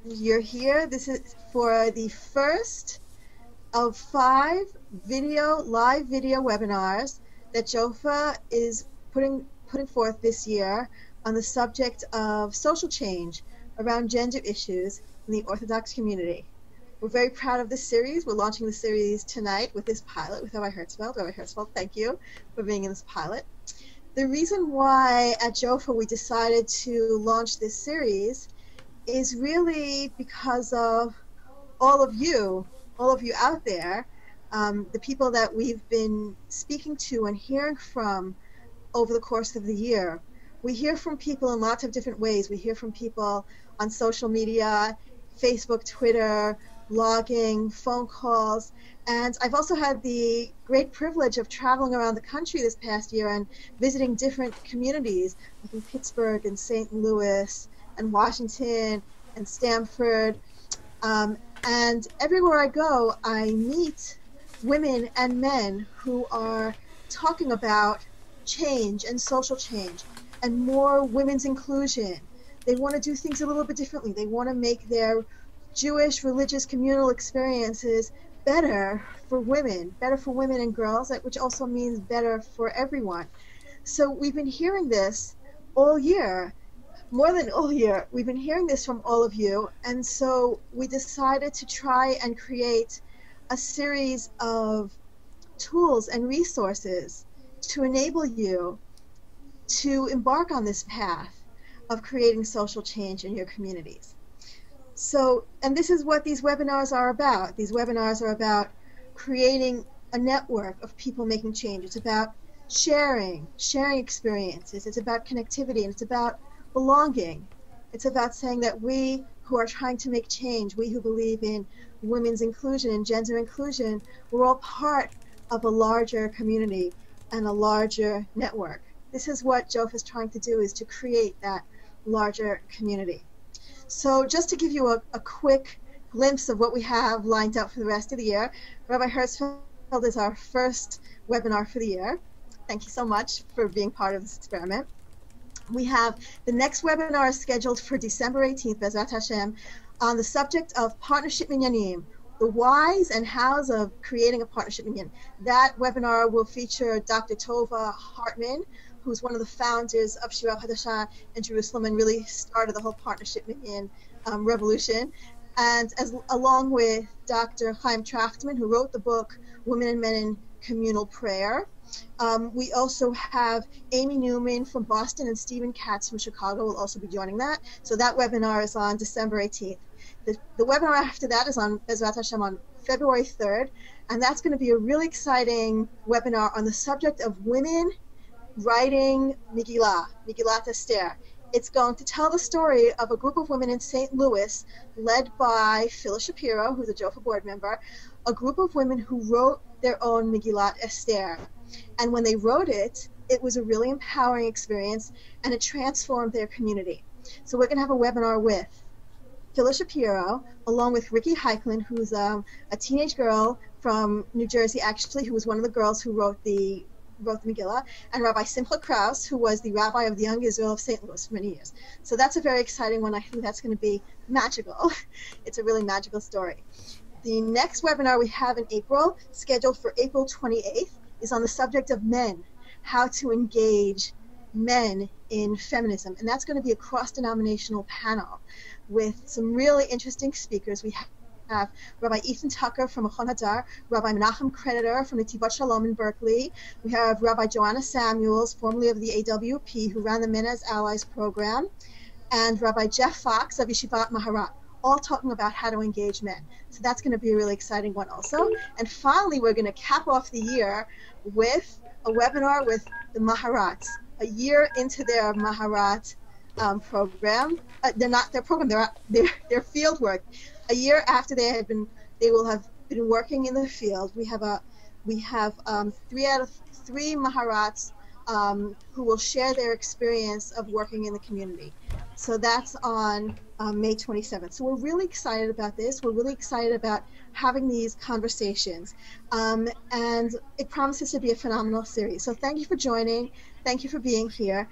you're here. This is for the first of 5 live video webinars that JOFA is putting forth this year on the subject of social change around gender issues in the Orthodox community. We're very proud of this series. We're launching the series tonight with this pilot with Rabbi Herzfeld. Rabbi Herzfeld, thank you for being in this pilot. The reason why at JOFA we decided to launch this series is really because of all of you out there, the people that we've been speaking to and hearing from over the course of the year. We hear from people in lots of different ways. We hear from people on social media, Facebook, Twitter, blogging, phone calls, and I've also had the great privilege of traveling around the country this past year and visiting different communities, like in Pittsburgh and St. Louis and Washington and Stamford, and everywhere I go I meet women and men who are talking about change and social change and more women's inclusion. They want to do things a little bit differently. They want to make their Jewish religious communal experiences better for women and girls, which also means better for everyone. So we've been hearing this all year, more than all year. We've been hearing this from all of you, and so we decided to try and create a series of tools and resources to enable you to embark on this path of creating social change in your communities. So, and this is what these webinars are about. These webinars are about creating a network of people making change. It's about sharing experiences. It's about connectivity, and it's about belonging. It's about saying that we who are trying to make change, we who believe in women's inclusion and gender inclusion, we're all part of a larger community and a larger network. This is what JOFA is trying to do, is to create that larger community. So just to give you a quick glimpse of what we have lined up for the rest of the year, Rabbi Herzfeld is our first webinar for the year. Thank you so much for being part of this experiment. We have the next webinar scheduled for December 18th, Bezrat Hashem, on the subject of partnership minyanim, the whys and hows of creating a partnership minyan. That webinar will feature Dr. Tova Hartman, who's one of the founders of Shira Hadasha in Jerusalem and really started the whole partnership minyan revolution, and along with Dr. Chaim Trachtman, who wrote the book Women and Men in Communal Prayer. We also have Amy Newman from Boston and Stephen Katz from Chicago will also be joining that. So that webinar is on December 18th. The webinar after that is on Bezrat Hashem on February 3rd, and that's going to be a really exciting webinar on the subject of women writing Megillat Esther. It's going to tell the story of a group of women in St. Louis led by Phyllis Shapiro, who's a JOFA board member, a group of women who wrote their own Megillat Esther. And when they wrote it, it was a really empowering experience, and it transformed their community. So we're going to have a webinar with Phyllis Shapiro, along with Ricky Heiklin, who's a teenage girl from New Jersey, actually, who was one of the girls who wrote the Megillah, and Rabbi Simcha Kraus, who was the rabbi of the Young Israel of St. Louis for many years. So that's a very exciting one. I think that's going to be magical. It's a really magical story. The next webinar we have in April, scheduled for April 28th, is on the subject of men, how to engage men in feminism. And that's going to be a cross-denominational panel with some really interesting speakers. We have Rabbi Ethan Tucker from Machon Hadar, Rabbi Menachem Creditor from the Tivot Shalom in Berkeley. We have Rabbi Joanna Samuels, formerly of the AWP, who ran the Men as Allies program, and Rabbi Jeff Fox of Yeshivat Maharat, all talking about how to engage men. So that's going to be a really exciting one also. And finally, we're going to cap off the year with a webinar with the Maharats, a year into their Maharat program. They're not their program, their field work. A year after they will have been working in the field. We have 3 out of 3 Maharats who will share their experience of working in the community. So that's on May 27th. So we're really excited about this. We're really excited about having these conversations. And it promises to be a phenomenal series. So thank you for joining. Thank you for being here.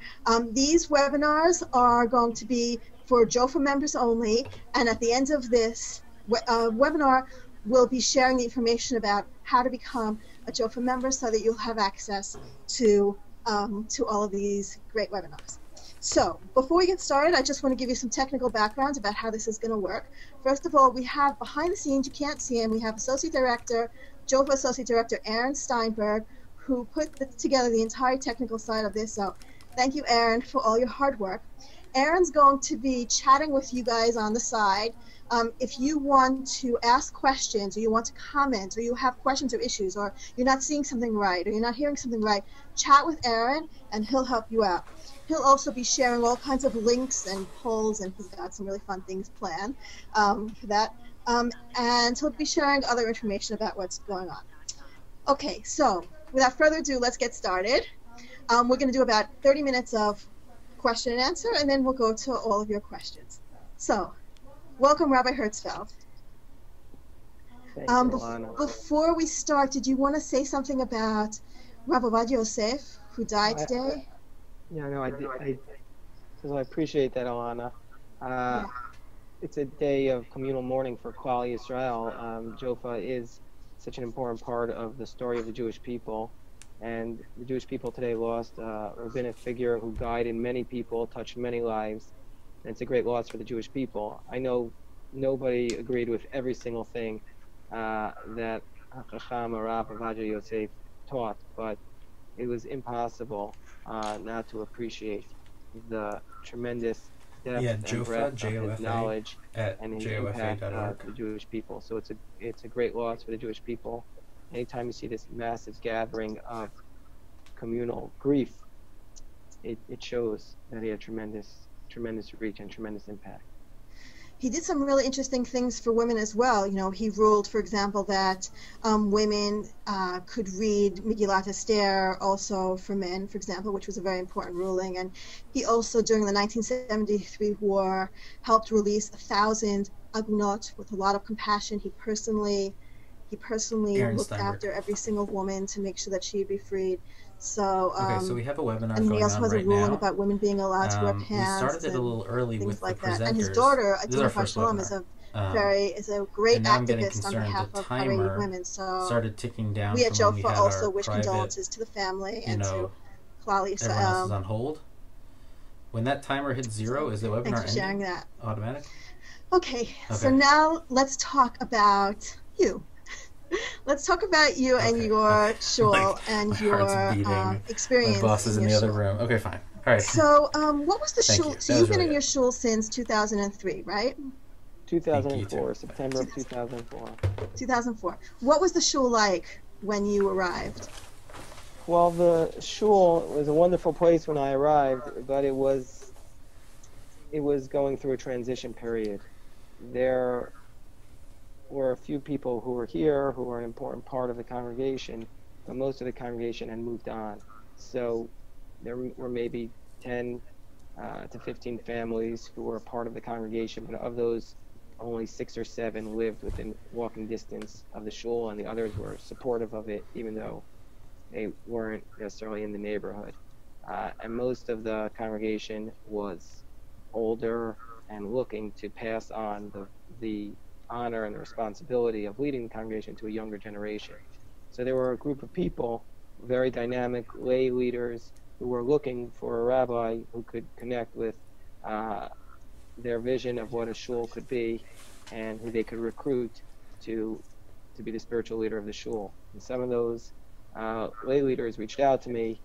These webinars are going to be for JOFA members only, and at the end of this webinar, we'll be sharing the information about how to become a JOFA member so that you'll have access to all of these great webinars. So before we get started, I just want to give you some technical background about how this is going to work. First of all, we have behind the scenes, you can't see him, we have Associate Director, JOFA Associate Director Aaron Steinberg, who put together the entire technical side of this. So thank you, Aaron, for all your hard work. Aaron's going to be chatting with you guys on the side. If you want to ask questions, or you want to comment, or you have questions or issues, or you're not seeing something right, or you're not hearing something right, chat with Aaron and he'll help you out. He'll also be sharing all kinds of links and polls, and he's got some really fun things planned for that. And he'll be sharing other information about what's going on. Okay, so without further ado, let's get started. We're going to do about 30 minutes of question and answer, and then we'll go to all of your questions. So, welcome, Rabbi Herzfeld. Before we start, did you want to say something about Rabbi Yosef, who died today? Yeah, no, I appreciate that, Alana. Yeah. It's a day of communal mourning for Klal Yisrael. JOFA is such an important part of the story of the Jewish people, and the Jewish people today lost a rabbinic figure who guided many people, touched many lives, and it's a great loss for the Jewish people. I know nobody agreed with every single thing that Chacham Rav Ovadia Yosef taught, but it was impossible not to appreciate the tremendous depth and breadth of his knowledge and his impact on the Jewish people. So it's a great loss for the Jewish people. Anytime you see this massive gathering of communal grief, it shows that he had tremendous reach and tremendous impact. He did some really interesting things for women as well. You know, he ruled, for example, that women could read Megillat Esther also for men, for example, which was a very important ruling. And he also, during the 1973 war, helped release 1,000 agunot with a lot of compassion. He personally looked after every single woman to make sure that she'd be freed. So, okay, so we have a webinar and going he also on has right a ruling now. about women being allowed to wear pants. We started it a little early with like the that. presenters. And his daughter, This is our Atina first Shalom, webinar. is a great and now I'm activist on behalf of Haredi women. So started ticking down. We at from when JOFA we had also our wish private, condolences to the family and to Klal Yisrael. Everyone else is on hold. When that timer hits 0, is the webinar Thanks for sharing ending? that. Automatic? Okay, so now let's talk about you. Let's talk about you and your shul and your experience. My boss is in the other room. Okay, fine. All right. So, what was the shul? So you've been really in your shul since 2003, right? 2004, September of 2004. 2004. What was the shul like when you arrived? Well, the shul was a wonderful place when I arrived, but it was going through a transition period. There were a few people who were here who were an important part of the congregation, but most of the congregation had moved on. So there were maybe 10 to 15 families who were a part of the congregation, but of those, only 6 or 7 lived within walking distance of the shul, and the others were supportive of it, even though they weren't necessarily in the neighborhood. And most of the congregation was older and looking to pass on the honor and the responsibility of leading the congregation to a younger generation. So there were a group of people, very dynamic lay leaders, who were looking for a rabbi who could connect with their vision of what a shul could be, and who they could recruit to be the spiritual leader of the shul. And some of those lay leaders reached out to me,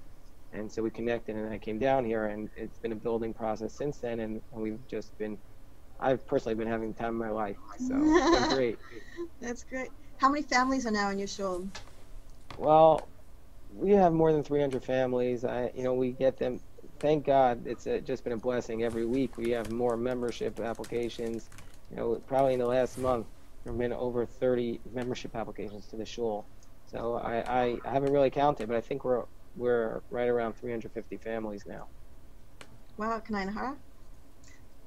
and so we connected, and I came down here, and it's been a building process since then, and I've personally been having the time of my life, so it's been great. That's great. How many families are now in your shul? Well, we have more than 300 families. We get them. Thank God, it's just been a blessing. Every week we have more membership applications. Probably in the last month there have been over 30 membership applications to the shul. So I haven't really counted, but I think we're right around 350 families now. Wow, Kanai Nahara?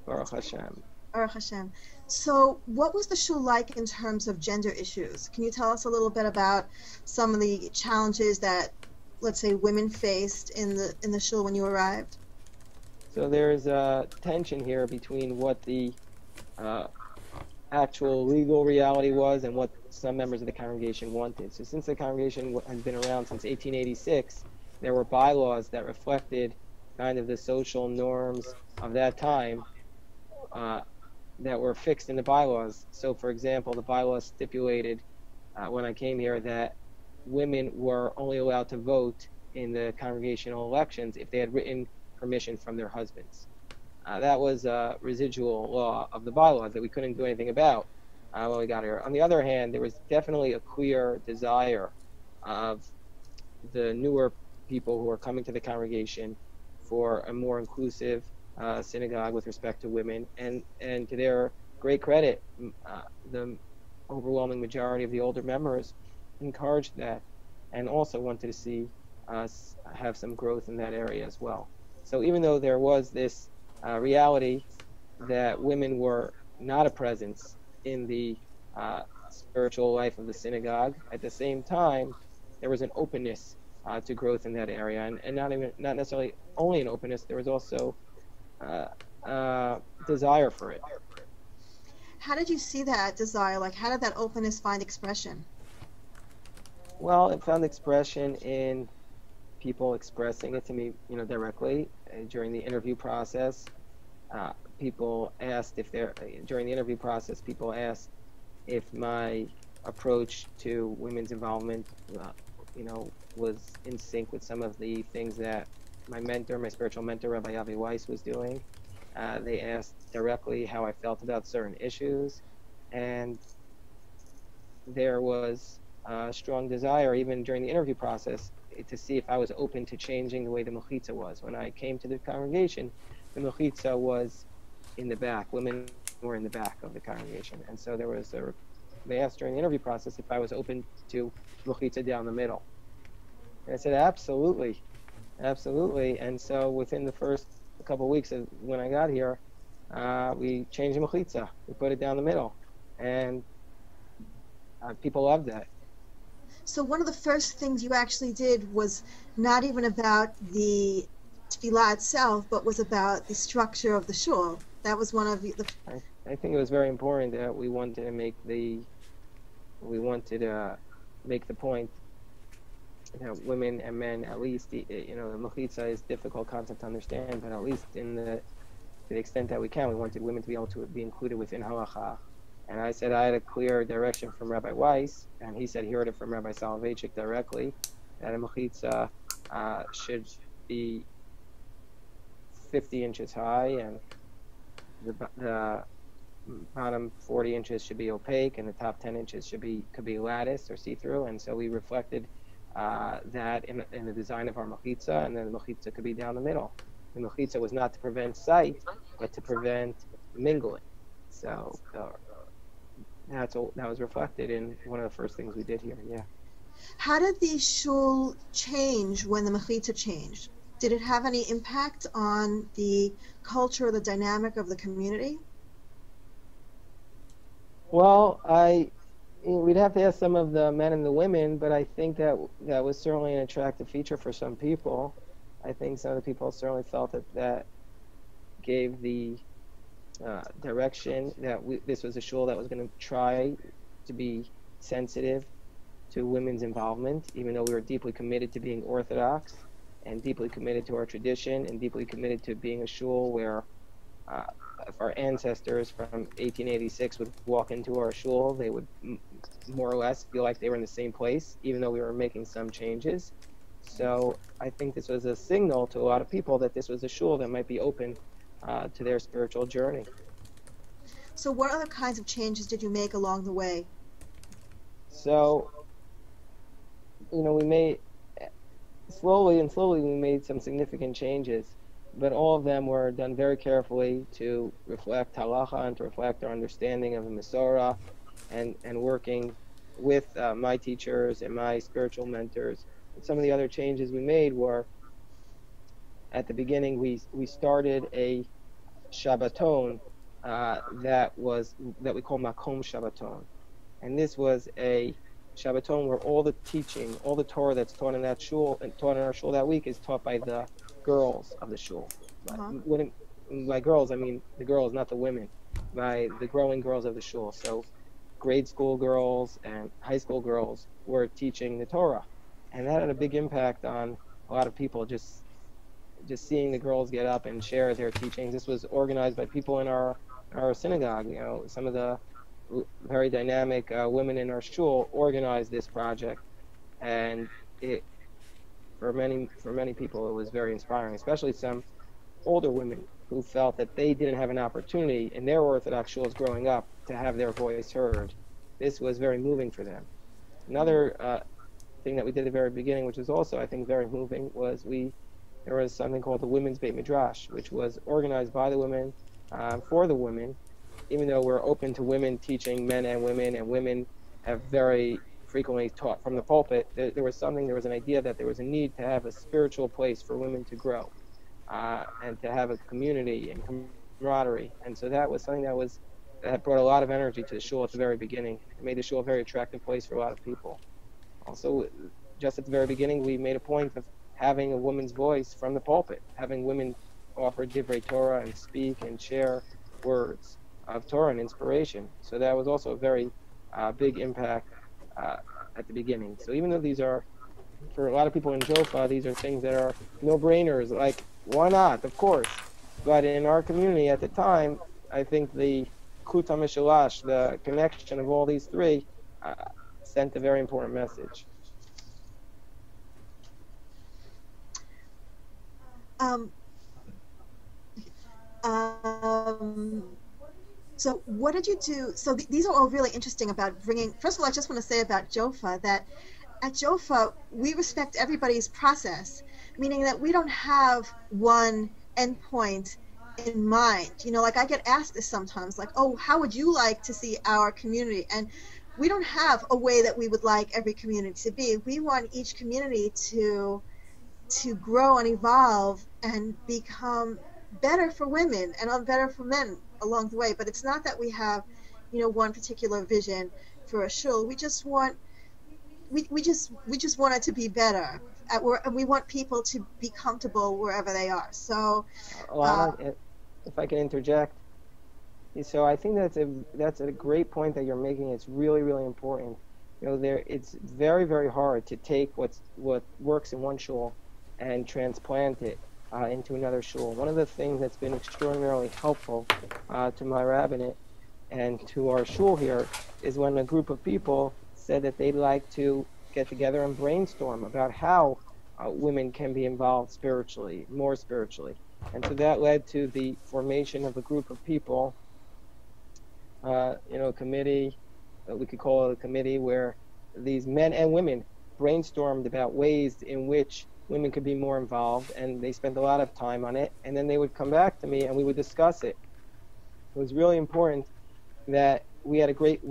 Baruch Hashem. Baruch Hashem. So what was the shul like in terms of gender issues? Can you tell us a little bit about some of the challenges that, let's say, women faced in the shul when you arrived? So there's a tension here between what the uh, actual legal reality was and what some members of the congregation wanted. So since the congregation has been around since 1886, there were bylaws that reflected kind of the social norms of that time uh, that were fixed in the bylaws. So, for example, the bylaws stipulated when I came here that women were only allowed to vote in the congregational elections if they had written permission from their husbands. That was a residual law of the bylaws that we couldn't do anything about when we got here. On the other hand, there was definitely a clear desire of the newer people who are coming to the congregation for a more inclusive synagogue with respect to women, and to their great credit, the overwhelming majority of the older members encouraged that and also wanted to see us have some growth in that area as well. So even though there was this reality that women were not a presence in the spiritual life of the synagogue, at the same time, there was an openness to growth in that area, and not necessarily only an openness. There was also desire for it. How did you see that desire? Like, how did that openness find expression? Well, it found expression in people expressing it to me, directly during the interview process. People asked if they're during the interview process. People asked if my approach to women's involvement, was in sync with some of the things that my spiritual mentor, Rabbi Weiss, was doing. They asked directly how I felt about certain issues, and there was a strong desire, even during the interview process, to see if I was open to changing the way the mechitza was. When I came to the congregation, the mechitza was in the back. Women were in the back of the congregation, and so they asked during the interview process if I was open to mechitza down the middle. And I said, absolutely, absolutely. And so within the first couple of weeks of when I got here, we changed the mechitza. We put it down the middle, and people loved that. So one of the first things you actually did was not even about the tefillah itself, but was about the structure of the shul. That was one of the... I think it was very important that we wanted to make the point that women and men, at least, the mechitza is a difficult concept to understand, but at least to the extent that we can, we wanted women to be able to be included within halacha. And I said I had a clear direction from Rabbi Weiss, and he said he heard it from Rabbi Soloveitchik directly, that a mechitza should be 50 inches high, and the bottom 40 inches should be opaque, and the top 10 inches could be lattice or see-through. And so we reflected that in the design of our mechitza, and then the mechitza could be down the middle. The mechitza was not to prevent sight, but to prevent mingling. So that was reflected in one of the first things we did here. Yeah. How did the shul change when the mechitza changed? Did it have any impact on the culture or the dynamic of the community? Well, we'd have to ask some of the men and the women, but I think that was certainly an attractive feature for some people. I think some of the people certainly felt that gave the direction that this was a shul that was going to try to be sensitive to women's involvement, even though we were deeply committed to being Orthodox and deeply committed to our tradition and deeply committed to being a shul where if our ancestors from 1886 would walk into our shul, they would more or less feel like they were in the same place, even though we were making some changes. So I think this was a signal to a lot of people that this was a shul that might be open to their spiritual journey. So what other kinds of changes did you make along the way? So, we made slowly we made some significant changes, but all of them were done very carefully to reflect halacha and to reflect our understanding of the Masorah, and working with my teachers and my spiritual mentors. And some of the other changes we made were, at the beginning, we started a Shabbaton that we call Makom Shabbaton, and this was a Shabbaton where all the teaching, all the Torah that's taught in that shul and taught in our shul that week is taught by the girls of the shul. Women, by girls, I mean the girls, not the women, by the growing girls of the shul. So grade school girls and high school girls were teaching the Torah. And that had a big impact on a lot of people, just seeing the girls get up and share their teachings. This was organized by people in our synagogue. Some of the very dynamic women in our shul organized this project, and it for many people it was very inspiring, especially some older women who felt that they didn't have an opportunity in their Orthodox shuls growing up to have their voice heard. This was very moving for them. Another thing that we did at the very beginning, which was also, I think, very moving, was there was something called the Women's Beit Midrash, which was organized by the women for the women. Even though we're open to women teaching men and women have very frequently taught from the pulpit, there was an idea that there was a need to have a spiritual place for women to grow and to have a community and camaraderie. And so that was something that brought a lot of energy to the shul at the very beginning. It made the shul a very attractive place for a lot of people. Also, just at the very beginning, we made a point of having a woman's voice from the pulpit, having women offer divrei Torah and speak and share words of Torah and inspiration. So that was also a very big impact at the beginning. So even though these are, for a lot of people in Jofa, these are things that are no-brainers, like, why not? Of course. But in our community at the time, I think the Kuta Mishalash, the connection of all these three, sent a very important message. So what did you do? So these are all really interesting about bringing, first of all, I just want to say about Jofa that at Jofa, we respect everybody's process, meaning that we don't have one endpoint in mind. Like I get asked this sometimes, like, oh, how would you like to see our community? And we don't have a way that we would like every community to be. We want each community to grow and evolve and become better for women and better for men along the way. But it's not that we have, one particular vision for a shul. We just want it to be better. And we want people to be comfortable wherever they are. So, if I can interject, so I think that's a great point that you're making. It's really, really important. It's very, very hard to take what works in one shul and transplant it into another shul. One of the things that's been extraordinarily helpful to my rabbinate and to our shul here is when a group of people said that they'd like to get together and brainstorm about how women can be involved more spiritually. And so that led to the formation of a group of people, a committee, we could call it a committee, where these men and women brainstormed about ways in which women could be more involved, and they spent a lot of time on it, and then they would come back to me and we would discuss it. It was really important that we have a great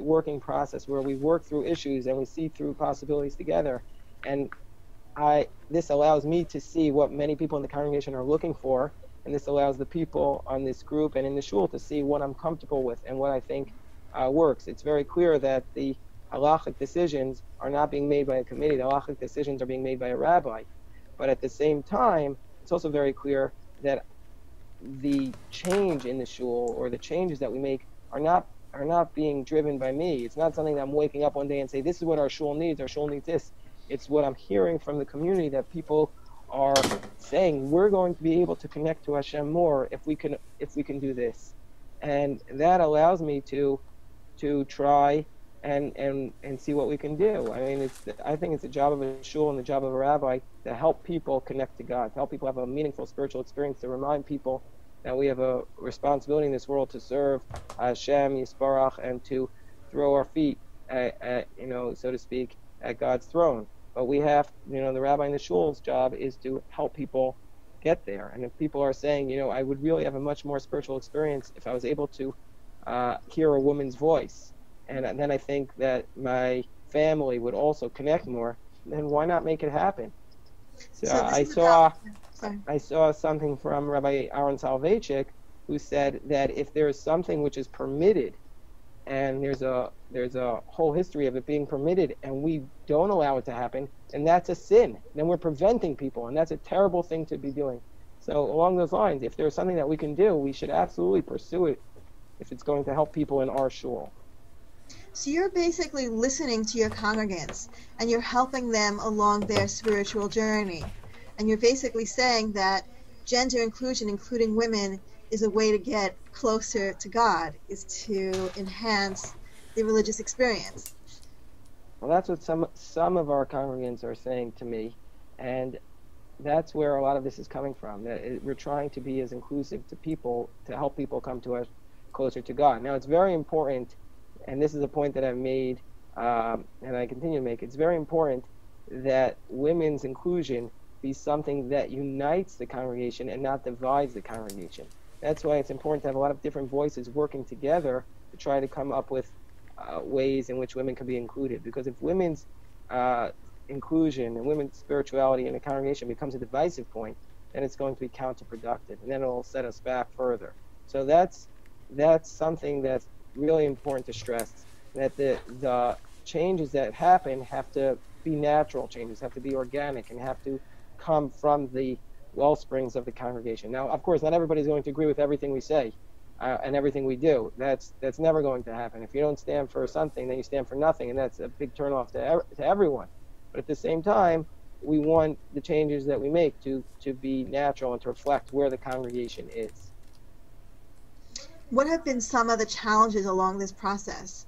working process where we work through issues and we see through possibilities together. And this allows me to see what many people in the congregation are looking for, and this allows the people on this group and in the shul to see what I'm comfortable with and what I think works. It's very clear that the halachic decisions are not being made by a committee. The halachic decisions are being made by a rabbi. But at the same time, it's also very clear that the change in the shul or the changes that we make are not being driven by me. It's not something that I'm waking up one day and say, this is what our shul needs this. It's what I'm hearing from the community, that people are saying, we're going to be able to connect to Hashem more if we can do this. And that allows me to try and see what we can do. I mean, I think it's the job of a shul and the job of a rabbi to help people connect to God, to help people have a meaningful spiritual experience, to remind people that we have a responsibility in this world to serve Hashem, Yisbarach, and to throw our feet, so to speak, at God's throne. But we have, the rabbi in the shul's job is to help people get there. And if people are saying, I would really have a much more spiritual experience if I was able to hear a woman's voice, and then I think that my family would also connect more, then why not make it happen? So I saw something from Rabbi Aaron Soloveitchik, who said that if there is something which is permitted and there's a whole history of it being permitted, and we don't allow it to happen, and that's a sin. Then we're preventing people, and that's a terrible thing to be doing. So along those lines, if there's something that we can do, we should absolutely pursue it if it's going to help people in our shul. So you're basically listening to your congregants and you're helping them along their spiritual journey. And you're basically saying that gender inclusion, including women, is a way to get closer to God, is to enhance the religious experience. Well, that's what some of our congregants are saying to me, and that's where a lot of this is coming from. That we're trying to be as inclusive to people, to help people come to us closer to God. Now, it's very important, and this is a point that I've made, and I continue to make. It's very important that women's inclusion be something that unites the congregation and not divides the congregation. That's why it's important to have a lot of different voices working together to try to come up with ways in which women can be included. Because if women's inclusion and women's spirituality in a congregation becomes a divisive point, then it's going to be counterproductive, and then it'll set us back further. So that's something that's really important to stress, that the changes that happen have to be natural changes, have to be organic, and have to come from the well springs of the congregation. Now, of course, not everybody's going to agree with everything we say and everything we do. That's never going to happen. If you don't stand for something, then you stand for nothing, and that's a big turnoff to everyone. But at the same time, we want the changes that we make to be natural and to reflect where the congregation is. What have been some of the challenges along this process?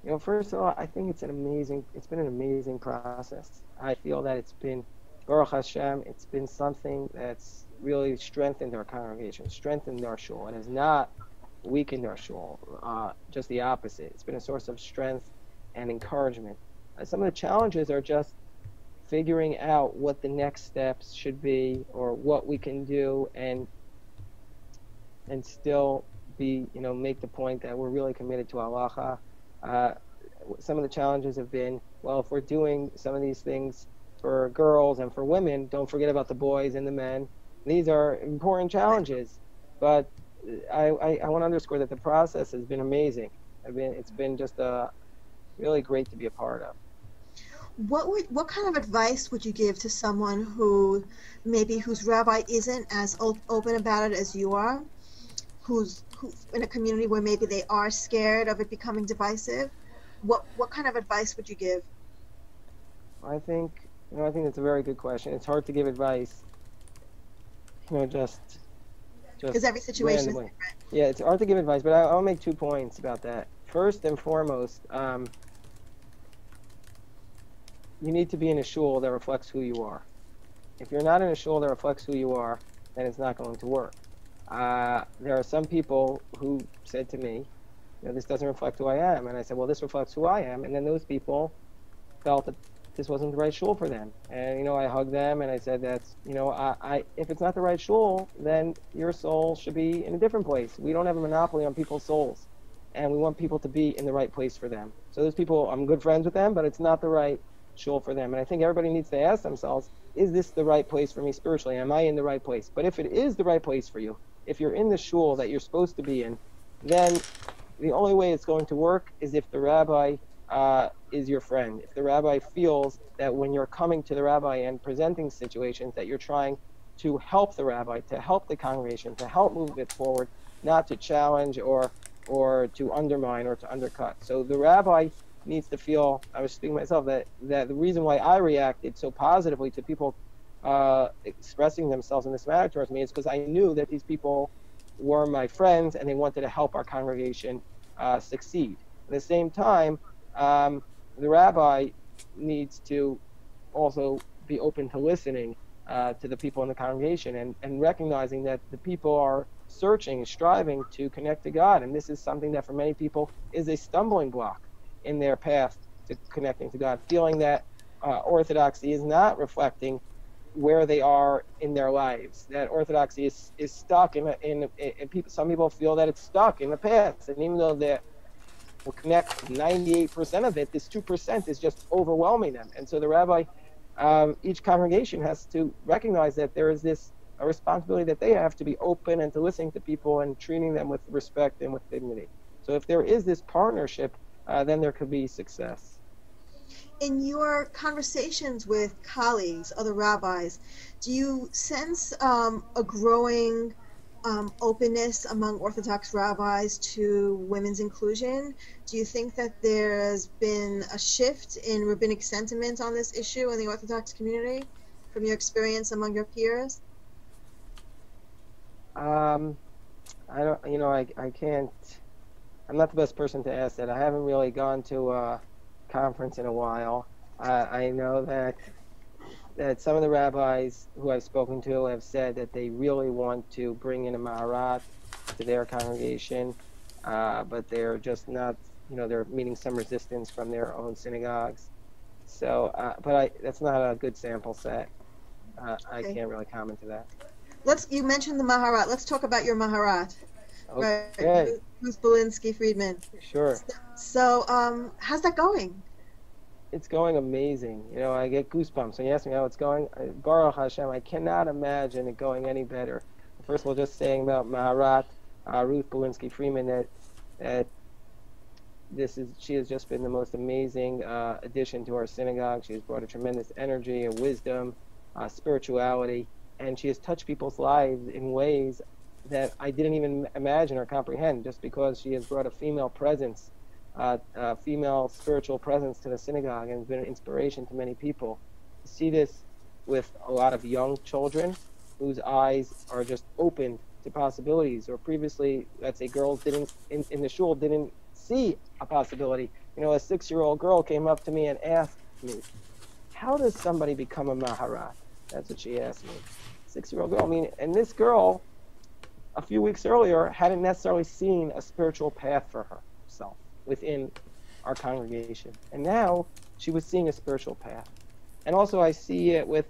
You know, first of all, I think it's been an amazing process. I feel that it's been, Baruch Hashem, it's been something that's really strengthened our congregation, strengthened our shul. It has not weakened our shul, just the opposite. It's been a source of strength and encouragement. Some of the challenges are just figuring out what the next steps should be, or what we can do, and still be, make the point that we're really committed to halacha. Some of the challenges have been, well, if we're doing some of these things for girls and for women, don't forget about the boys and the men. These are important challenges, but I want to underscore that the process has been amazing. It's been just really great to be a part of. What kind of advice would you give to someone whose rabbi isn't as open about it as you are, who's in a community where maybe they are scared of it becoming divisive? What kind of advice would you give? I think that's a very good question. It's hard to give advice, just because every situation randomly. is different. Yeah, it's hard to give advice, but I'll make 2 points about that. First and foremost, you need to be in a shul that reflects who you are. If you're not in a shul that reflects who you are, then it's not going to work. There are some people who said to me, this doesn't reflect who I am. And I said, well, this reflects who I am. And then those people felt that this wasn't the right shul for them. And, I hugged them and I said, that's, if it's not the right shul, then your soul should be in a different place. We don't have a monopoly on people's souls. And we want people to be in the right place for them. So those people, I'm good friends with them, but it's not the right shul for them. And I think everybody needs to ask themselves, is this the right place for me spiritually? Am I in the right place? But if it is the right place for you, if you're in the shul that you're supposed to be in, then the only way it's going to work is if the rabbi is your friend. If the rabbi feels that when you're coming to the rabbi and presenting situations that you're trying to help the rabbi, to help the congregation, to help move it forward, not to challenge or to undermine or to undercut. So the rabbi needs to feel, I was speaking myself, that the reason why I reacted so positively to people expressing themselves in this manner towards me is because I knew that these people were my friends and they wanted to help our congregation succeed. At the same time, the rabbi needs to also be open to listening to the people in the congregation and recognizing that the people are searching, striving to connect to God. And this is something that for many people is a stumbling block in their path to connecting to God, feeling that orthodoxy is not reflecting where they are in their lives, that orthodoxy is stuck in people. Some people feel that it's stuck in the past, and even though they will connect 98% of it, this 2% is just overwhelming them. And so the rabbi, each congregation has to recognize that there is a responsibility that they have to be open and to listening to people and treating them with respect and with dignity. So if there is this partnership, then there could be success. In your conversations with colleagues, other rabbis, do you sense a growing openness among Orthodox rabbis to women's inclusion? Do you think that there's been a shift in rabbinic sentiment on this issue in the Orthodox community from your experience among your peers? I don't, I can't, I'm not the best person to ask that. I haven't really gone to a conference in a while. I know that some of the rabbis who I've spoken to have said that they really want to bring in a maharat to their congregation, but they're just not, they're meeting some resistance from their own synagogues. So, that's not a good sample set. I Okay. can't really comment to that. You mentioned the maharat. Let's talk about your maharat. Okay. Right. Ruth Belinsky Friedman. Sure. So, how's that going? It's going amazing. I get goosebumps when you ask me how it's going. Baruch Hashem, I cannot imagine it going any better. First of all, just saying about Maharat, Ruth Belinsky Freeman, that she has just been the most amazing addition to our synagogue. She has brought a tremendous energy and wisdom, spirituality, and she has touched people's lives in ways that I didn't even imagine or comprehend, just because she has brought a female presence, a female spiritual presence to the synagogue, and has been an inspiration to many people. To see this with a lot of young children whose eyes are just open to possibilities, or previously, let's say, girls in the shul didn't see a possibility. A 6-year-old girl came up to me and asked me, how does somebody become a maharat? That's what she asked me. 6-year-old girl. And this girl, a few weeks earlier, hadn't necessarily seen a spiritual path for herself within our congregation. And now she was seeing a spiritual path. And also I see it with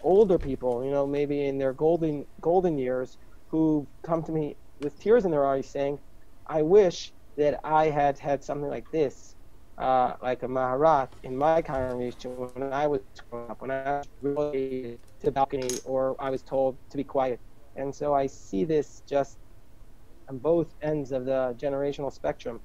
older people, maybe in their golden years, who come to me with tears in their eyes saying, I wish that I had had something like this, like a maharat in my congregation when I was growing up, when I was really to the balcony, or I was told to be quiet. And so I see this just on both ends of the generational spectrum.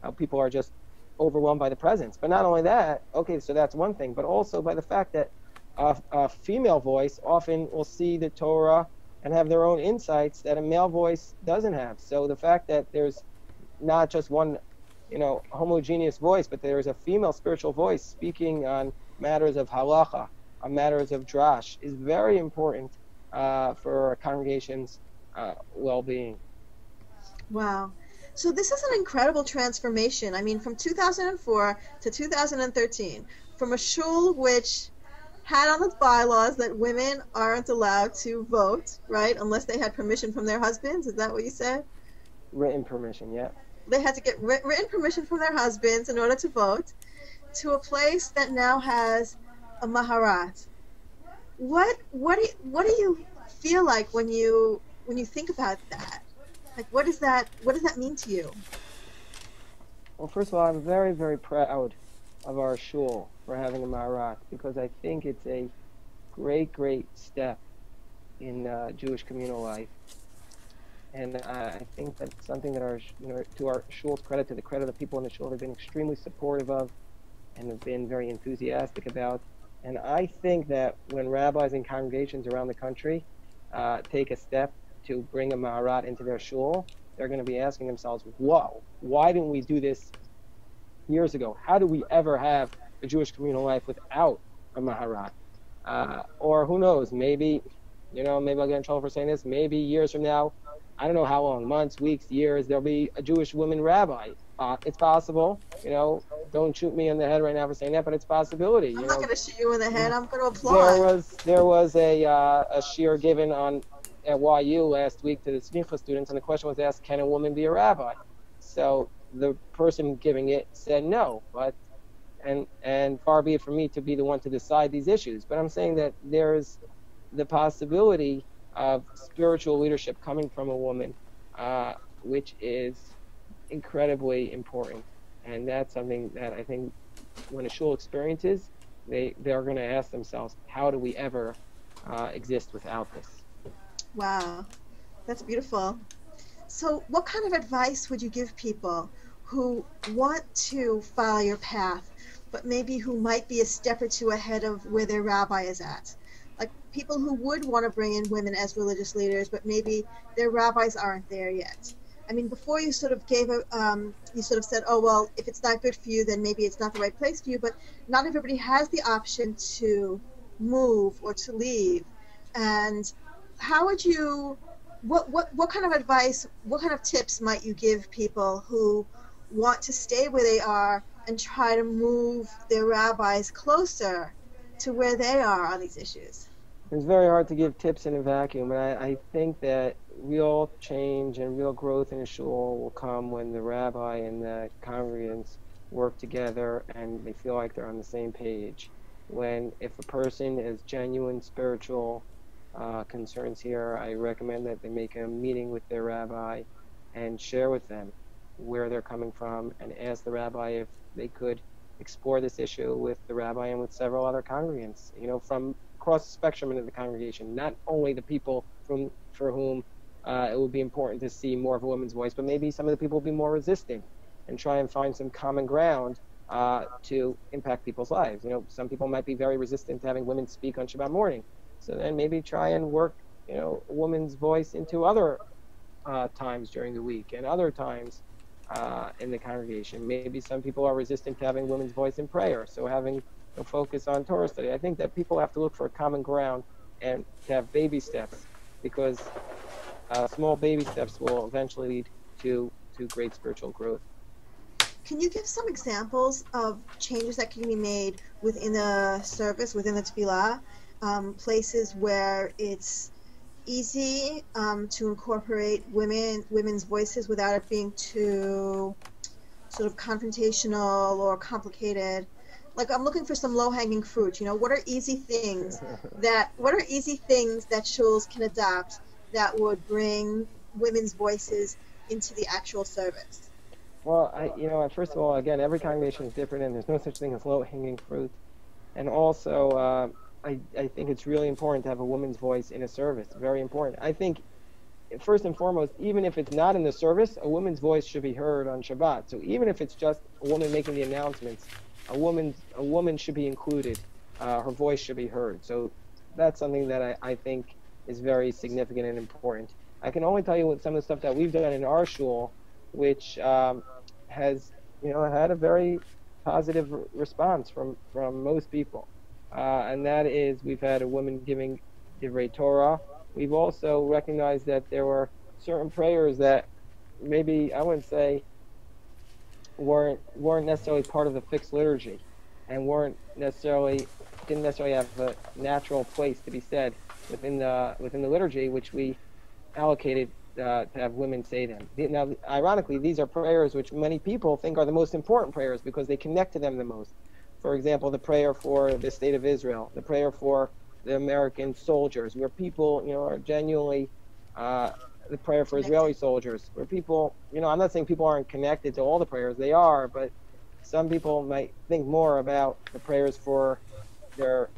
How people are just overwhelmed by the presence. But not only that, okay, so that's one thing, but also by the fact that a female voice often will see the Torah and have their own insights that a male voice doesn't have. So the fact that there's not just one, homogeneous voice, but there's a female spiritual voice speaking on matters of halacha, on matters of drash, is very important for a congregation's well-being. Wow. So this is an incredible transformation. From 2004 to 2013, from a shul which had on its bylaws that women aren't allowed to vote, right, unless they had permission from their husbands. Is that what you said? Written permission, yeah. They had to get written permission from their husbands in order to vote, to a place that now has a maharat. What do you feel like when you think about that? Like, what does that mean to you? Well, first of all, I'm very, very proud of our shul for having a maharat, because I think it's a great, great step in Jewish communal life. And I think that's something that to our shul's credit, to the credit of the people in the shul, they've been extremely supportive of and have been very enthusiastic about. And I think that when rabbis and congregations around the country take a step to bring a maharat into their shul, they're going to be asking themselves, whoa, why didn't we do this years ago? How do we ever have a Jewish communal life without a maharat? Or who knows, maybe I'll get in trouble for saying this, maybe years from now, I don't know how long, months, weeks, years, there'll be a Jewish woman rabbi. It's possible, don't shoot me in the head right now for saying that, but it's a possibility. I'm not going to shoot you in the head, I'm going to applaud. There was a shiur given at YU last week to the smicha students, and the question was asked, can a woman be a rabbi? So the person giving it said no, and far be it from me to be the one to decide these issues, but I'm saying that there's the possibility of spiritual leadership coming from a woman, which is incredibly important. And that's something that I think when a shul experiences, they're going to ask themselves, how do we ever exist without this? Wow, that's beautiful. So what kind of advice would you give people who want to follow your path, but maybe who might be a step or two ahead of where their rabbi is at. Like people who would want to bring in women as religious leaders, but maybe their rabbis aren't there yet. I mean, before you sort of you sort of said, oh, well, if it's not good for you, then maybe it's not the right place for you. But not everybody has the option to move or to leave. And how would you, what kind of advice, what kind of tips might you give people who want to stay where they are and try to move their rabbis closer to where they are on these issues? It's very hard to give tips in a vacuum, but I think that real change and real growth in a shul will come when the rabbi and the congregants work together and they feel like they're on the same page. If a person has genuine spiritual concerns here, I recommend that they make a meeting with their rabbi and share with them where they're coming from and ask the rabbi if they could explore this issue with the rabbi and with several other congregants, from across the spectrum into the congregation, not only the people for whom it would be important to see more of a woman's voice, but maybe some of the people will be more resistant and try and find some common ground to impact people's lives. Some people might be very resistant to having women speak on Shabbat morning. So then maybe try and work, a woman's voice into other times during the week and other times in the congregation. Maybe some people are resistant to having women's voice in prayer, so having a focus on Torah study. I think that people have to look for a common ground and to have baby steps, because small baby steps will eventually lead to great spiritual growth. Can you give some examples of changes that can be made within the service, within the tefillah, places where it's easy to incorporate women's voices without it being too sort of confrontational or complicated? Like, I'm looking for some low-hanging fruit. What are easy things that shuls can adopt that would bring women's voices into the actual service? Well, first of all, again, every congregation is different, and there's no such thing as low-hanging fruit. And also, I think it's really important to have a woman's voice in a service. Very important. I think, first and foremost, even if it's not in the service, a woman's voice should be heard on Shabbat. So even if it's just a woman making the announcements, a woman should be included. Her voice should be heard. So that's something that I think is very significant and important. I can only tell you what some of the stuff that we've done in our shul, which has had a very positive response from most people, and that is we've had a woman giving divrei Torah. We've also recognized that there were certain prayers that maybe I wouldn't say weren't necessarily part of the fixed liturgy, and didn't necessarily have a natural place to be said within the liturgy, which we allocated to have women say them. Now, ironically, these are prayers which many people think are the most important prayers because they connect to them the most. For example, the prayer for the state of Israel, the prayer for the American soldiers, where people, are genuinely, the prayer for Israeli soldiers, where people, I'm not saying people aren't connected to all the prayers, they are, but some people might think more about the prayers for their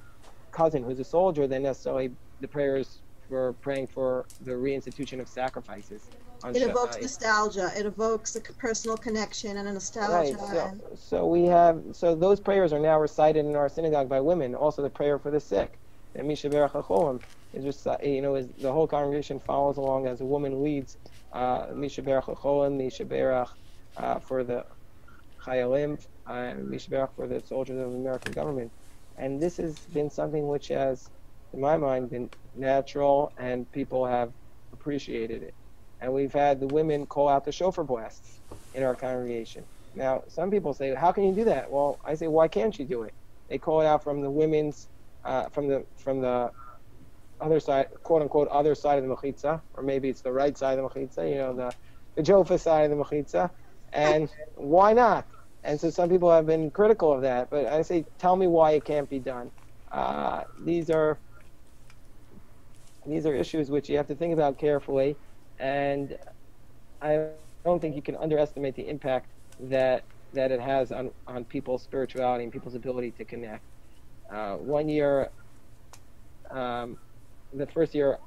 cousin who's a soldier than necessarily the prayers for praying for the reinstitution of sacrifices. It evokes nostalgia. It evokes a personal connection and a nostalgia. Right. So those prayers are now recited in our synagogue by women. Also, the prayer for the sick, and Misha Berach HaCholim, is just is the whole congregation follows along as a woman leads. Misha Berach HaCholim, Misha Berach for the Chayalim, Misha Berach for the soldiers of the American government, and this has been something which has, in my mind, been natural, and people have appreciated it. And we've had the women call out the shofar blasts in our congregation. Now, some people say, how can you do that? Well, I say, why can't you do it? They call it out from the women's, from the other side, quote unquote, other side of the mechitza, or maybe it's the right side of the mechitza, the jofa side of the mechitza, and why not? And so some people have been critical of that, but I say, tell me why it can't be done. These are issues which you have to think about carefully, and I don't think you can underestimate the impact that it has on people's spirituality and people's ability to connect. One year, the first year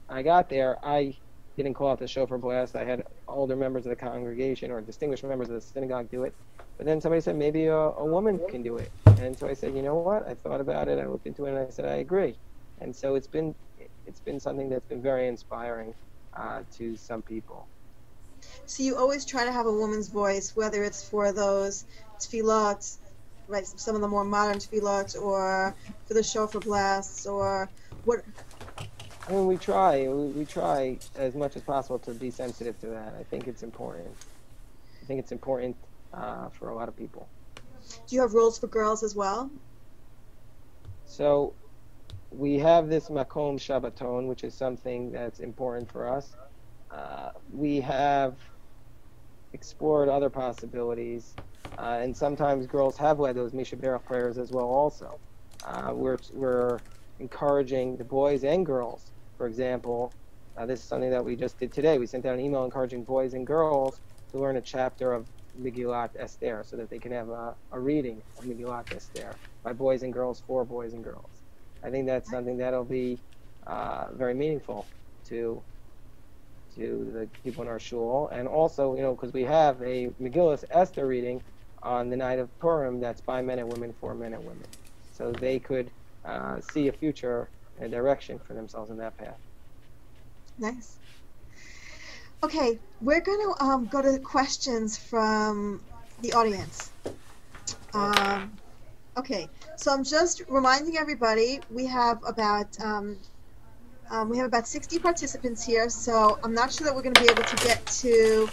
I got there, I didn't call out the shofar blast. I had older members of the congregation or distinguished members of the synagogue do it. But then somebody said maybe a woman can do it. And so I said, you know what? I thought about it. I looked into it, and I said I agree. And so it's been something that's been very inspiring to some people. So you always try to have a woman's voice, whether it's for those tefillot, right? Some of the more modern tefillot, or for the shofar blasts, or what? I mean, we try as much as possible to be sensitive to that. I think it's important. I think it's important for a lot of people. Do you have rules for girls as well? So we have this makom shabbaton, which is something that's important for us. We have explored other possibilities, and sometimes girls have led those Misha Berach prayers as well. Also, we're encouraging the boys and girls. For example, this is something that we just did today. We sent out an email encouraging boys and girls to learn a chapter of Megillat Esther so that they can have a reading of Megillat Esther by boys and girls for boys and girls. I think that's something that'll be very meaningful to the people in our shul. And also, because we have a Megillat Esther reading on the night of Purim that's by men and women for men and women. So they could see a future and direction for themselves in that path. Nice. Okay, we're going to go to questions from the audience. Okay, so I'm just reminding everybody we have about 60 participants here, so I'm not sure that we're going to be able to get to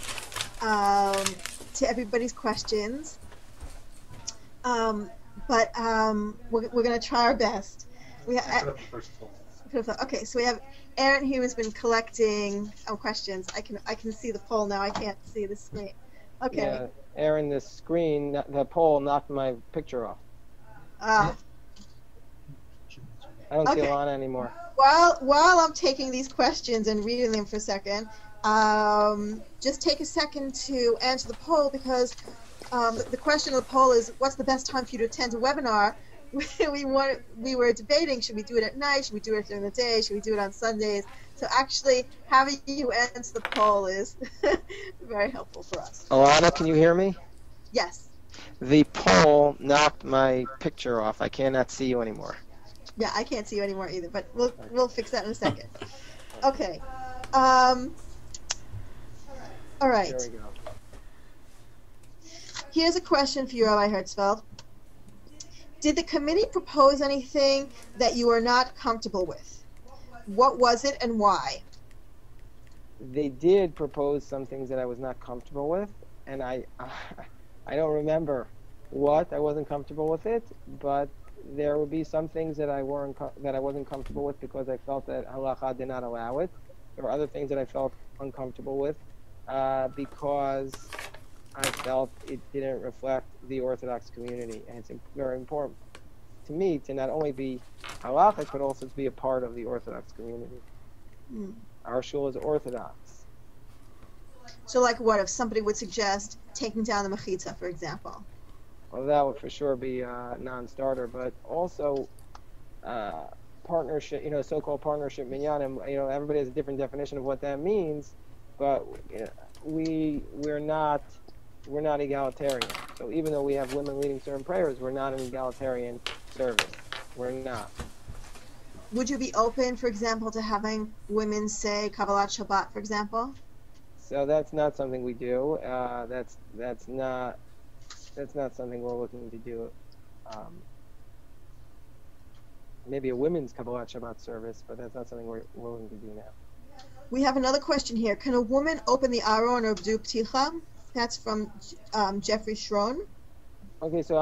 everybody's questions, but we're going to try our best. Okay, so we have Aaron here who's been collecting questions. I can see the poll now. I can't see the screen. Okay. Yeah, Aaron, the poll knocked my picture off. I don't see Alana anymore. While I'm taking these questions and reading them for a second, just take a second to answer the poll, because the question of the poll is, what's the best time for you to attend a webinar? We were debating, should we do it at night, should we do it during the day, should we do it on Sundays? So actually having you answer the poll is very helpful for us. Alana, can you hear me? Yes. The poll knocked my picture off. I cannot see you anymore. Yeah, I can't see you anymore either, but we'll fix that in a second. Okay. All right. There we go. Here's a question for you, Rabbi Herzfeld. Did the committee propose anything that you are not comfortable with? What was it and why? They did propose some things that I was not comfortable with, and I don't remember what I wasn't comfortable with it, but there would be some things that I wasn't comfortable with because I felt that halacha did not allow it. There were other things that I felt uncomfortable with because I felt it didn't reflect the Orthodox community, and it's very important to me to not only be halachic but also to be a part of the Orthodox community. Our shul is Orthodox. So, like, what if somebody would suggest taking down the mechitza, for example? Well, that would for sure be a non-starter, but also partnership, so-called partnership minyanim. Everybody has a different definition of what that means, but we're not egalitarian. So even though we have women leading certain prayers, we're not an egalitarian service. We're not. Would you be open, for example, to having women say Kabbalat Shabbat, for example? So that's not something we do. That's not something we're looking to do. Maybe a women's Kabbalat Shabbat service, but that's not something we're willing to do now. We have another question here. Can a woman open the Aron or do Pticha? That's from Jeffrey Schron. Okay, so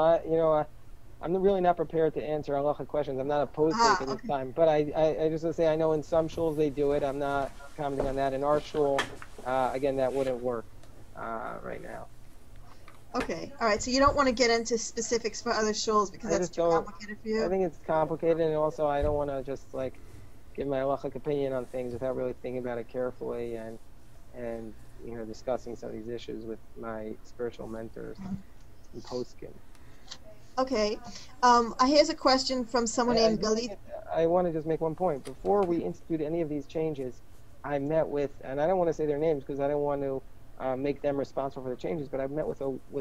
I'm really not prepared to answer halacha questions. I'm not opposed to it at this time, but I just want to say I know in some shuls they do it. I'm not commenting on that. In our shul, again, that wouldn't work right now. Okay, all right. So you don't want to get into specifics for other shuls because that's too complicated for you? I think it's complicated, and also I don't want to just give my halachic opinion on things without really thinking about it carefully and discussing some of these issues with my spiritual mentors in poskim. Okay. Here's a question from someone named Galit. I want to just make one point. Before we institute any of these changes, I met with, and I don't want to say their names because I don't want to make them responsible for the changes, but I've met with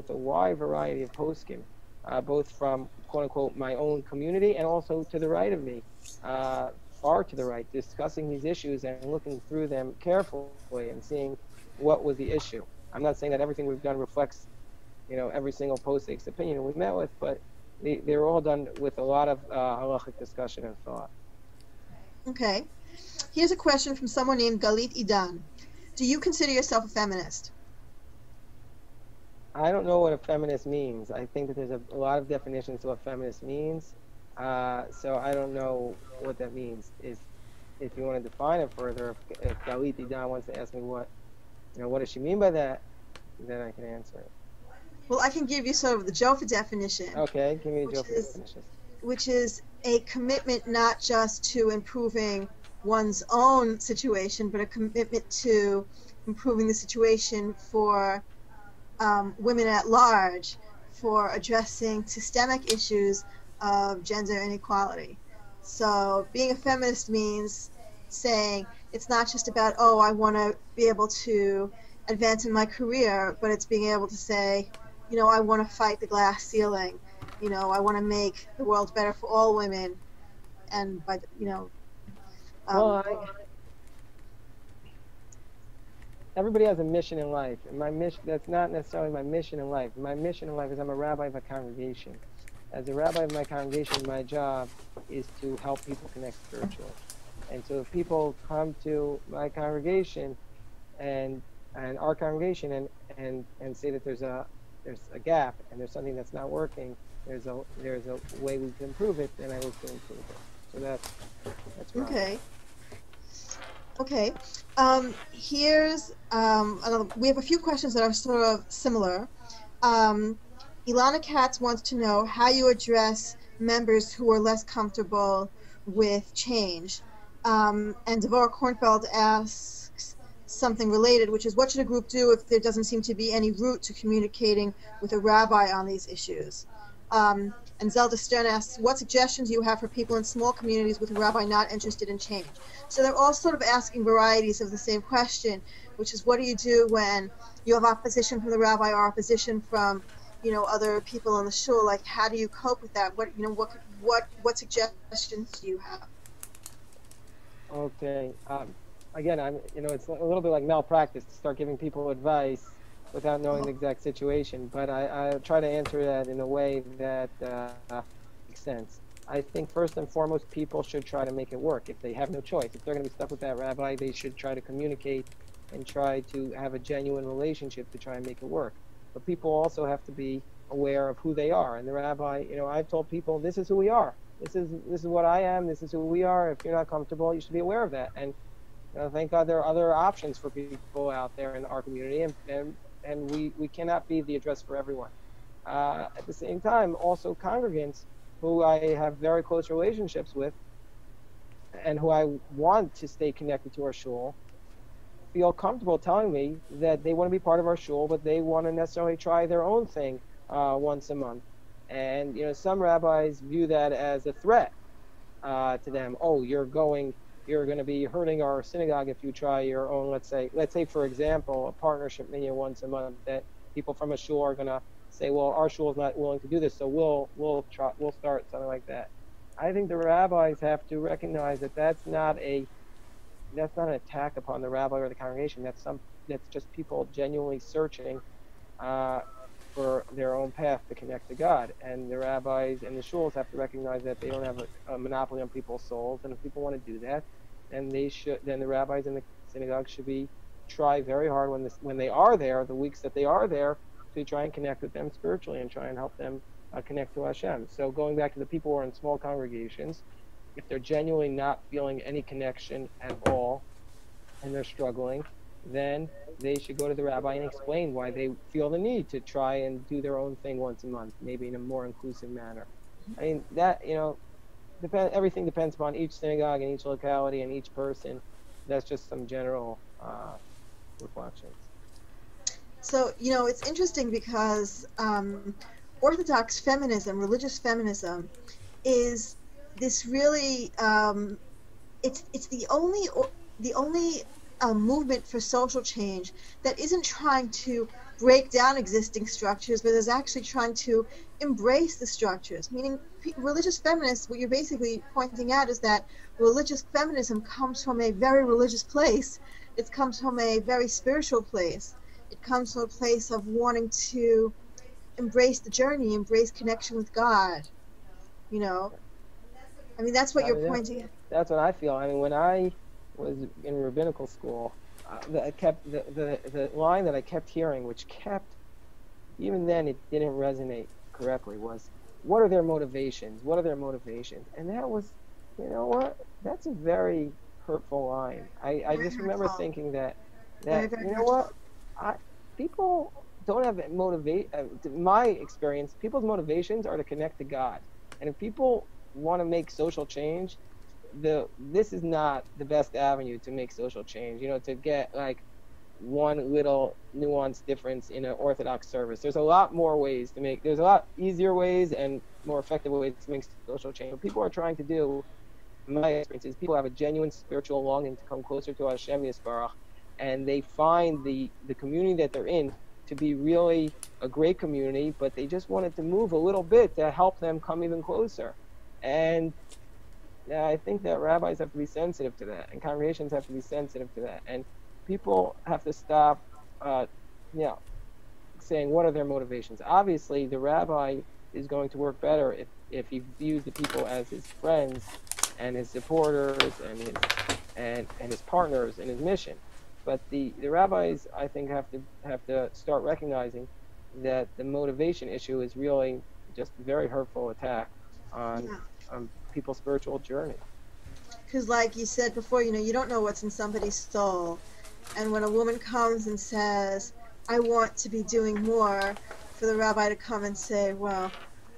a wide variety of poskim, both from quote unquote my own community and also to the right of me, far to the right, discussing these issues and looking through them carefully and seeing what was the issue. I'm not saying that everything we've done reflects, every single postik's opinion we met with, but they're all done with a lot of halachic discussion and thought. Okay. Here's a question from someone named Galit Idan. Do you consider yourself a feminist? I don't know what a feminist means. I think that there's a lot of definitions to what feminist means. So I don't know what that means. If you want to define it further, if Galit Idan wants to ask me what does she mean by that, then I can answer it. Well, I can give you sort of the Jofa definition. Okay, give me the Jofa definition. Which is a commitment not just to improving one's own situation, but a commitment to improving the situation for women at large, for addressing systemic issues of gender inequality. So being a feminist means saying it's not just about, oh, I want to be able to advance in my career, but it's being able to say, I want to fight the glass ceiling. I want to make the world better for all women. And by, everybody has a mission in life, and my mission, that's not necessarily my mission in life. My mission in life is I'm a rabbi of a congregation. As a rabbi of my congregation, my job is to help people connect spiritually. And so if people come to my congregation and our congregation and say that there's a gap and there's something that's not working, there's a way we can improve it, then I look to improve it. So that's right. Okay. Okay. Here's another. We have a few questions that are sort of similar. Ilana Katz wants to know how you address members who are less comfortable with change. And Devorah Kornfeld asks something related, which is what should a group do if there doesn't seem to be any route to communicating with a rabbi on these issues? And Zelda Stern asks, what suggestions do you have for people in small communities with a rabbi not interested in change? So they're all sort of asking varieties of the same question, which is what do you do when you have opposition from the rabbi or opposition from, other people in the shul? Like, how do you cope with that? What suggestions do you have? Okay. Again, it's a little bit like malpractice to start giving people advice without knowing the exact situation, but I try to answer that in a way that makes sense. I think first and foremost, people should try to make it work if they have no choice. If they're going to be stuck with that rabbi, they should try to communicate and try to have a genuine relationship to try and make it work. But people also have to be aware of who they are. And the rabbi, I've told people, this is who we are. This is what I am. This is who we are. If you're not comfortable, you should be aware of that. And thank God there are other options for people out there in our community, and we cannot be the address for everyone. At the same time, also congregants who I have very close relationships with and who I want to stay connected to our shul feel comfortable telling me that they want to be part of our shul, but they want to necessarily try their own thing once a month. And some rabbis view that as a threat to them. Oh, you're going to be hurting our synagogue if you try your own. Let's say for example, a partnership minyan once a month, that people from a shul are going to say, well, our shul is not willing to do this, so we'll start something like that. I think the rabbis have to recognize that that's not an attack upon the rabbi or the congregation. That's just people genuinely searching for their own path to connect to God. And the rabbis and the shuls have to recognize that they don't have a monopoly on people's souls. And if people want to do that, then the rabbis in the synagogue should try very hard when they are there, the weeks that they are there, to try and connect with them spiritually and try and help them connect to Hashem. So going back to the people who are in small congregations, if they're genuinely not feeling any connection at all and they're struggling, then they should go to the rabbi and explain why they feel the need to try and do their own thing once a month, maybe in a more inclusive manner. I mean, that, everything depends upon each synagogue and each locality and each person. That's just some general reflections. So, it's interesting because Orthodox feminism, religious feminism, is this really, it's the only a movement for social change that isn't trying to break down existing structures, but is actually trying to embrace the structures. Meaning, religious feminists, what you're basically pointing out is that religious feminism comes from a very religious place. It comes from a very spiritual place. It comes from a place of wanting to embrace the journey, embrace connection with God. You know, I mean, that's what I you're mean, pointing at. that's what I feel. I mean, when I was in rabbinical school, I kept the line that I kept hearing, which kept, even then it didn't resonate correctly, was, what are their motivations? What are their motivations? And that was, you know what? That's a very hurtful line. I Very just remember hurtful. thinking that Very, very you know hurtful. what? People don't have my experience, people's motivations are to connect to God. And if people want to make social change, this is not the best avenue to make social change. You know, to get like one little nuanced difference in an Orthodox service. There's a lot more ways to make. There's a lot easier ways and more effective ways to make social change. What people are trying to do, in my experience, is people have a genuine spiritual longing to come closer to Hashem Yisbarach, and they find the community that they're in to be really a great community, but they just wanted to move a little bit to help them come even closer. And I think that rabbis have to be sensitive to that, and congregations have to be sensitive to that, and people have to stop, you know, saying what are their motivations. Obviously, the rabbi is going to work better if he views the people as his friends and his supporters and his partners in his mission. But the rabbis, I think, have to start recognizing that the motivation issue is really just a very hurtful attack on people's spiritual journey. Because like you said before, you know, you don't know what's in somebody's soul. And when a woman comes and says, I want to be doing more, for the rabbi to come and say, well,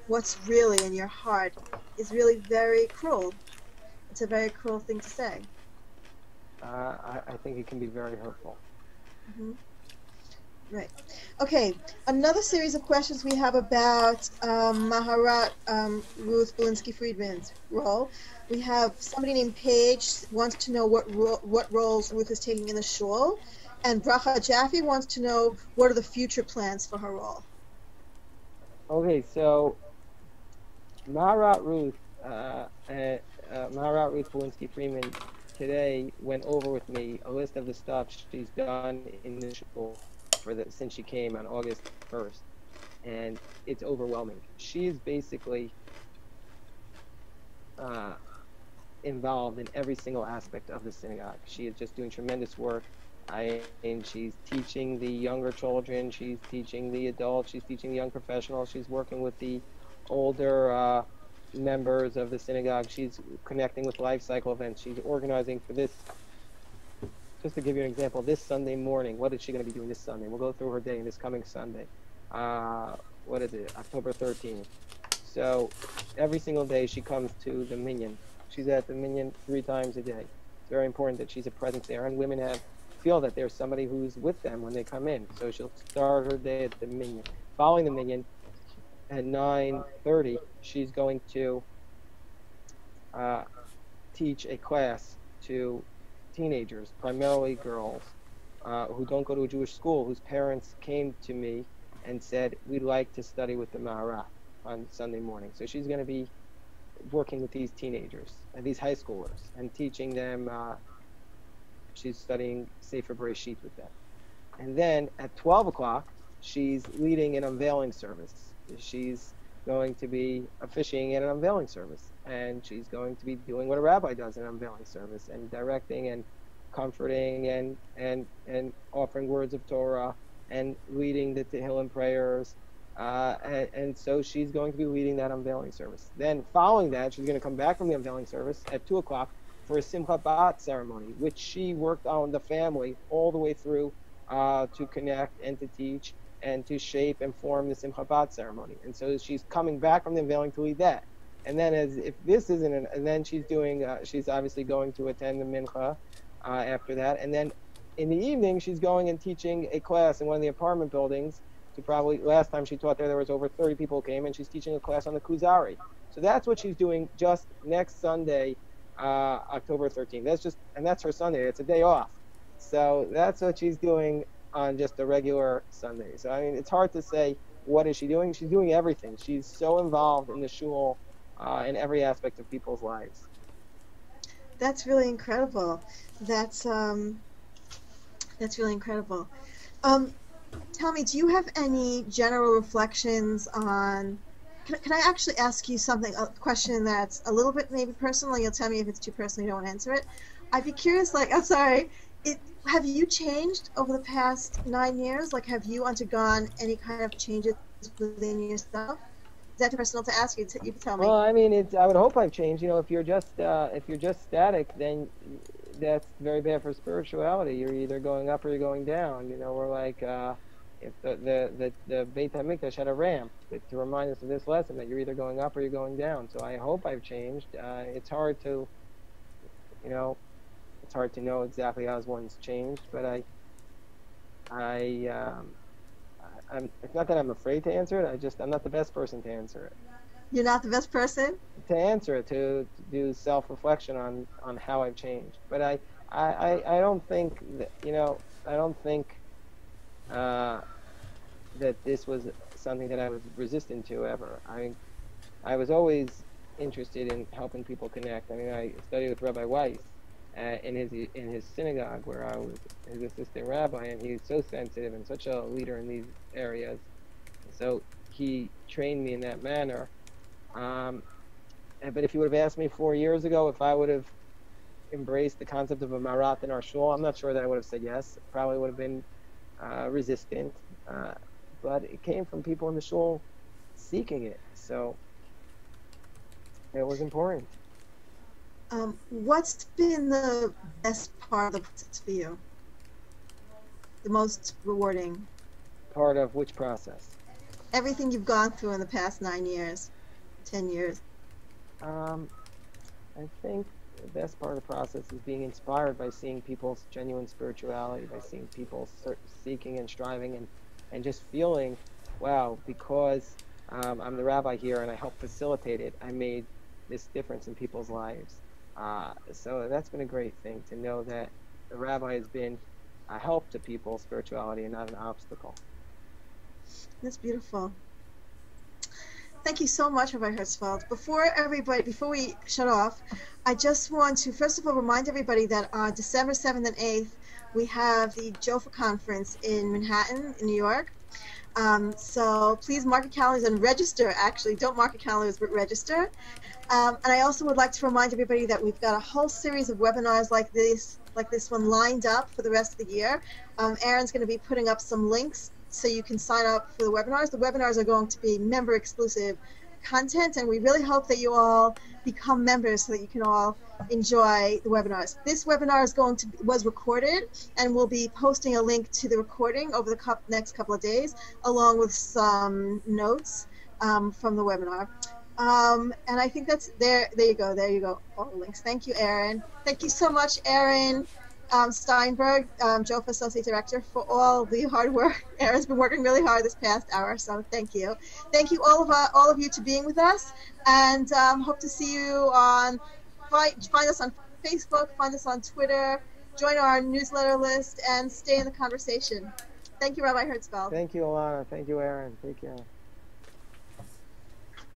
what's really in your heart, is really very cruel. It's a very cruel thing to say. I think it can be very hurtful. Mm-hmm. Right. Okay. Another series of questions we have about Maharat Ruth Belinsky-Friedman's role. We have somebody named Paige wants to know what roles Ruth is taking in the shul, and Bracha Jaffe wants to know what are the future plans for her role. Okay, so Maharat Ruth Belinsky-Friedman today went over with me a list of the stuff she's done in the shul since she came on August 1st, and it's overwhelming. She is basically involved in every single aspect of the synagogue. She is just doing tremendous work. And she's teaching the younger children, she's teaching the adults, she's teaching the young professionals, she's working with the older members of the synagogue, she's connecting with life cycle events, she's organizing for this. Just to give you an example, this Sunday morning, what is she going to be doing this Sunday? We'll go through her day this coming Sunday. What is it? October 13th. So every single day she comes to the minyan. She's at the minyan 3 times a day. It's very important that she's a presence there, and women feel that there's somebody who's with them when they come in. So she'll start her day at the minyan. Following the minyan, at 9:30, she's going to teach a class to teenagers, primarily girls, who don't go to a Jewish school, whose parents came to me and said, we'd like to study with the Maharat on Sunday morning. So she's going to be working with these teenagers and these high schoolers and teaching them. She's studying Sefer Bereshit with them. And then at 12 o'clock, she's leading an unveiling service. She's going to be officiating at an unveiling service. And she's going to be doing what a rabbi does in an unveiling service, and directing and comforting and offering words of Torah and leading the Tehillim prayers. And so she's going to be leading that unveiling service. Then following that, she's going to come back from the unveiling service at 2 o'clock for a Simchat Bat ceremony, which she worked on the family all the way through to connect and to teach and to shape and form the Simchat Bat ceremony. And so she's coming back from the unveiling to lead that. And then and then she's doing, she's obviously going to attend the Mincha after that. And then in the evening, she's going and teaching a class in one of the apartment buildings. Last time she taught there was over 30 people who came, and she's teaching a class on the Kuzari. So that's what she's doing just next Sunday, October 13th. That's her Sunday. It's a day off. So that's what she's doing on just a regular Sunday. So I mean, it's hard to say what is she doing. She's doing everything. She's so involved in the shul, in every aspect of people's lives. That's really incredible. That's really incredible. Um, Tell me, do you have any general reflections on? Can I actually ask you something? A question that's a little bit maybe personal. You'll tell me if it's too personal. You don't want to answer it. I'd be curious. Like, I'm sorry. Have you changed over the past 9 years? Like, have you undergone any kind of changes within yourself? Is that too personal to ask you? You can tell me. Well, I mean, I would hope I've changed. You know, if you're just static, then that's very bad for spirituality. You're either going up or you're going down. You know, we're like, if the Beit HaMikdash had a ramp to remind us of this lesson that you're either going up or you're going down. So I hope I've changed. It's hard to, you know, it's hard to know exactly how one's changed, but it's not that I'm afraid to answer it. I'm not the best person to answer it. You're not the best person To answer it, to do self-reflection on how I've changed. But I don't think that, you know, I don't think that this was something that I was resistant to ever. I was always interested in helping people connect. I mean, I studied with Rabbi Weiss in his synagogue, where I was his assistant rabbi, and he's so sensitive and such a leader in these areas. So he trained me in that manner. But if you would have asked me 4 years ago if I would have embraced the concept of a marat in our shul, I'm not sure that I would have said yes. Probably would have been resistant. But it came from people in the shul seeking it. So it was important. What's been the best part of the process for you? The most rewarding? Part of which process? Everything you've gone through in the past 9 years, 10 years. I think the best part of the process is being inspired by seeing people's genuine spirituality, by seeing people seeking and striving, and just feeling, wow, because I'm the rabbi here and I helped facilitate it, I made this difference in people's lives. So that's been a great thing, to know that the rabbi has been a help to people's spirituality and not an obstacle. That's beautiful. Thank you so much, Rabbi Herzfeld. Before we shut off, I just want to first of all remind everybody that on December 7th and 8th, we have the JOFA conference in Manhattan, in New York. So please mark your calendars and register. Actually, don't mark your calendars, but register. And I also would like to remind everybody that we've got a whole series of webinars like this one lined up for the rest of the year. Aaron's going to be putting up some links so you can sign up for the webinars. The webinars are going to be member-exclusive content, and we really hope that you all become members so that you can all enjoy the webinars. This webinar was recorded, and we'll be posting a link to the recording over the next couple of days, along with some notes from the webinar. And I think that's there. There you go. All the links. Thank you, Aaron. Thank you so much, Aaron Steinberg, JOFA Associate Director, for all the hard work. Aaron's been working really hard this past hour, so thank you. Thank you all of you to being with us, and hope to see you on. Find us on Facebook, find us on Twitter, join our newsletter list, and stay in the conversation. Thank you, Rabbi Herzfeld. Thank you, Alana. Thank you, Aaron. Take care.